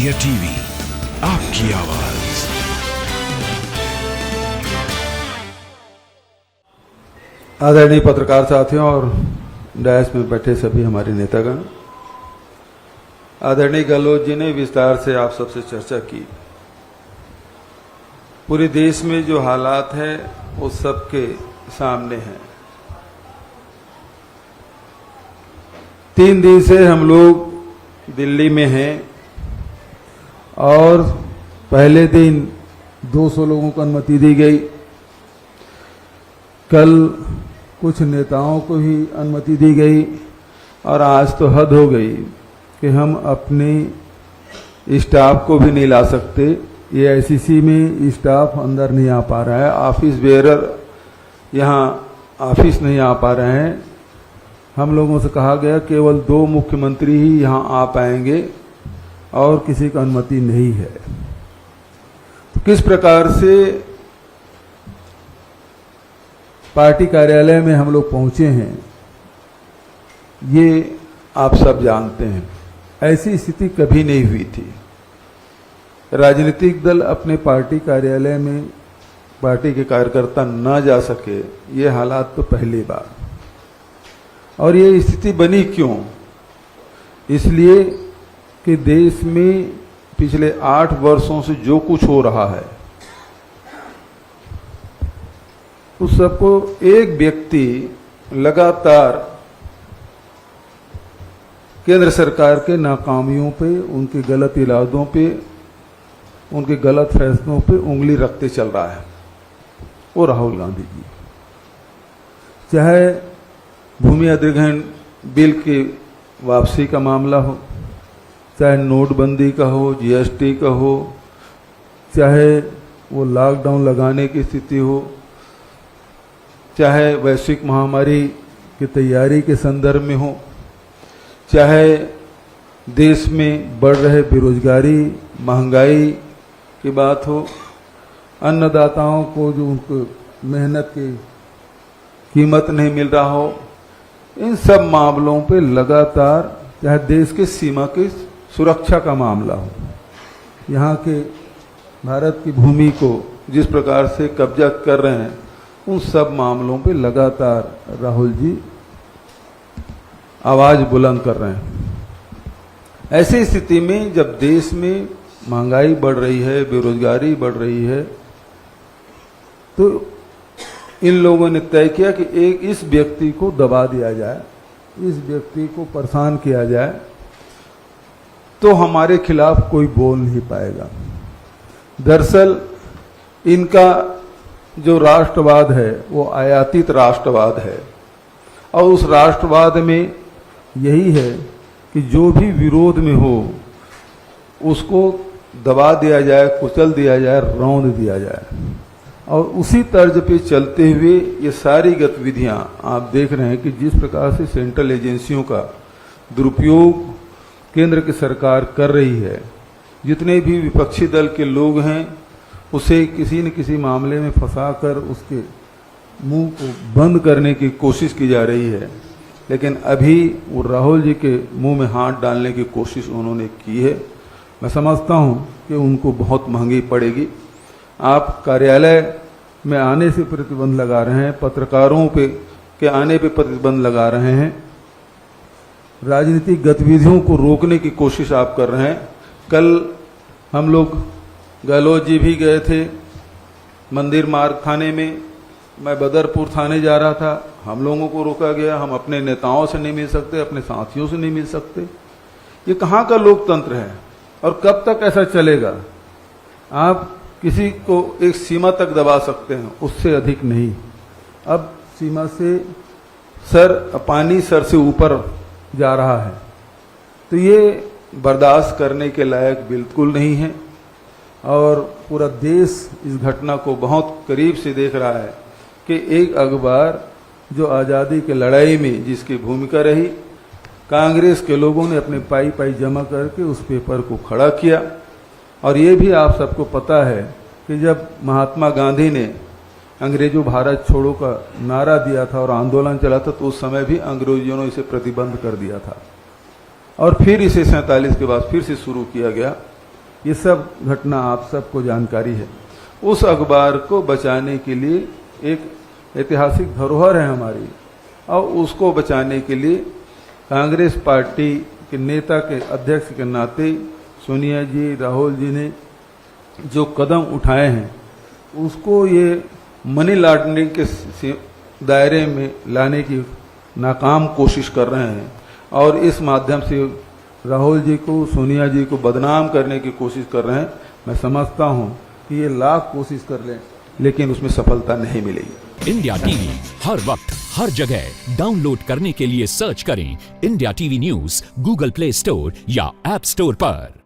India TV, आपकी आवाज। आदरणीय पत्रकार साथियों और डायस में बैठे सभी हमारे नेतागण, आदरणीय गहलोत जी ने विस्तार से आप सबसे चर्चा की। पूरे देश में जो हालात है वो सबके सामने हैं। 3 दिन से हम लोग दिल्ली में हैं और पहले दिन 200 लोगों को अनुमति दी गई। कल कुछ नेताओं को ही अनुमति दी गई और आज तो हद हो गई कि हम अपने स्टाफ को भी नहीं ला सकते। ये आईसीसी में स्टाफ अंदर नहीं आ पा रहा है, ऑफिस बेयरर यहाँ ऑफिस नहीं आ पा रहे हैं। हम लोगों से कहा गया केवल 2 मुख्यमंत्री ही यहाँ आ पाएंगे और किसी का अनुमति नहीं है। तो किस प्रकार से पार्टी कार्यालय में हम लोग पहुंचे हैं ये आप सब जानते हैं। ऐसी स्थिति कभी नहीं हुई थी। राजनीतिक दल अपने पार्टी कार्यालय में पार्टी के कार्यकर्ता न जा सके, ये हालात तो पहली बार। और ये स्थिति बनी क्यों? इसलिए कि देश में पिछले 8 वर्षों से जो कुछ हो रहा है उस सबको एक व्यक्ति लगातार केंद्र सरकार के नाकामियों पे, उनके गलत इरादों पे, उनके गलत फैसलों पे उंगली रखते चल रहा है। वो राहुल गांधी जी, चाहे भूमि अधिग्रहण बिल की वापसी का मामला हो, चाहे नोटबंदी का हो, जीएसटी का हो, चाहे वो लॉकडाउन लगाने की स्थिति हो, चाहे वैश्विक महामारी की तैयारी के संदर्भ में हो, चाहे देश में बढ़ रहे बेरोजगारी, महंगाई की बात हो, अन्नदाताओं को जो उनको मेहनत की कीमत नहीं मिल रहा हो, इन सब मामलों पे लगातार, चाहे देश के सीमा की सुरक्षा का मामला हो, यहाँ के भारत की भूमि को जिस प्रकार से कब्जा कर रहे हैं, उन सब मामलों पे लगातार राहुल जी आवाज बुलंद कर रहे हैं। ऐसी स्थिति में जब देश में महंगाई बढ़ रही है, बेरोजगारी बढ़ रही है, तो इन लोगों ने तय किया कि एक इस व्यक्ति को दबा दिया जाए, इस व्यक्ति को परेशान किया जाए, तो हमारे खिलाफ कोई बोल नहीं पाएगा। दरअसल इनका जो राष्ट्रवाद है वो आयातित राष्ट्रवाद है और उस राष्ट्रवाद में यही है कि जो भी विरोध में हो उसको दबा दिया जाए, कुचल दिया जाए, रौंद दिया जाए। और उसी तर्ज पे चलते हुए ये सारी गतिविधियां आप देख रहे हैं कि जिस प्रकार से सेंट्रल एजेंसियों का दुरुपयोग केंद्र की सरकार कर रही है, जितने भी विपक्षी दल के लोग हैं उसे किसी न किसी मामले में फंसाकर उसके मुंह को बंद करने की कोशिश की जा रही है। लेकिन अभी वो राहुल जी के मुंह में हाथ डालने की कोशिश उन्होंने की है। मैं समझता हूं कि उनको बहुत महंगी पड़ेगी। आप कार्यालय में आने से प्रतिबंध लगा रहे हैं, पत्रकारों पे के आने पे प्रतिबंध लगा रहे हैं, राजनीतिक गतिविधियों को रोकने की कोशिश आप कर रहे हैं। कल हम लोग गहलोत जी भी गए थे मंदिर मार्ग थाने में, मैं बदरपुर थाने जा रहा था, हम लोगों को रोका गया। हम अपने नेताओं से नहीं मिल सकते, अपने साथियों से नहीं मिल सकते। ये कहाँ का लोकतंत्र है और कब तक ऐसा चलेगा? आप किसी को एक सीमा तक दबा सकते हैं, उससे अधिक नहीं। अब सीमा से पानी सर से ऊपर जा रहा है, तो ये बर्दाश्त करने के लायक बिल्कुल नहीं है। और पूरा देश इस घटना को बहुत करीब से देख रहा है कि एक अखबार जो आज़ादी की लड़ाई में जिसकी भूमिका रही, कांग्रेस के लोगों ने अपने पाई पाई जमा करके उस पेपर को खड़ा किया। और ये भी आप सबको पता है कि जब महात्मा गांधी ने अंग्रेजों भारत छोड़ो का नारा दिया था और आंदोलन चला था, तो उस समय भी अंग्रेजों ने इसे प्रतिबंध कर दिया था और फिर इसे 47 के बाद फिर से शुरू किया गया। ये सब घटना आप सबको जानकारी है। उस अखबार को बचाने के लिए एक ऐतिहासिक धरोहर है हमारी, और उसको बचाने के लिए कांग्रेस पार्टी के नेता के अध्यक्ष के नाते सोनिया जी, राहुल जी ने जो कदम उठाए हैं उसको ये मनी लॉन्ड्रिंग के दायरे में लाने की नाकाम कोशिश कर रहे हैं, और इस माध्यम से राहुल जी को, सोनिया जी को बदनाम करने की कोशिश कर रहे हैं। मैं समझता हूं कि ये लाख कोशिश कर लें लेकिन उसमें सफलता नहीं मिलेगी। इंडिया टीवी हर वक्त हर जगह डाउनलोड करने के लिए सर्च करें India TV news Google play store या ऐप स्टोर पर।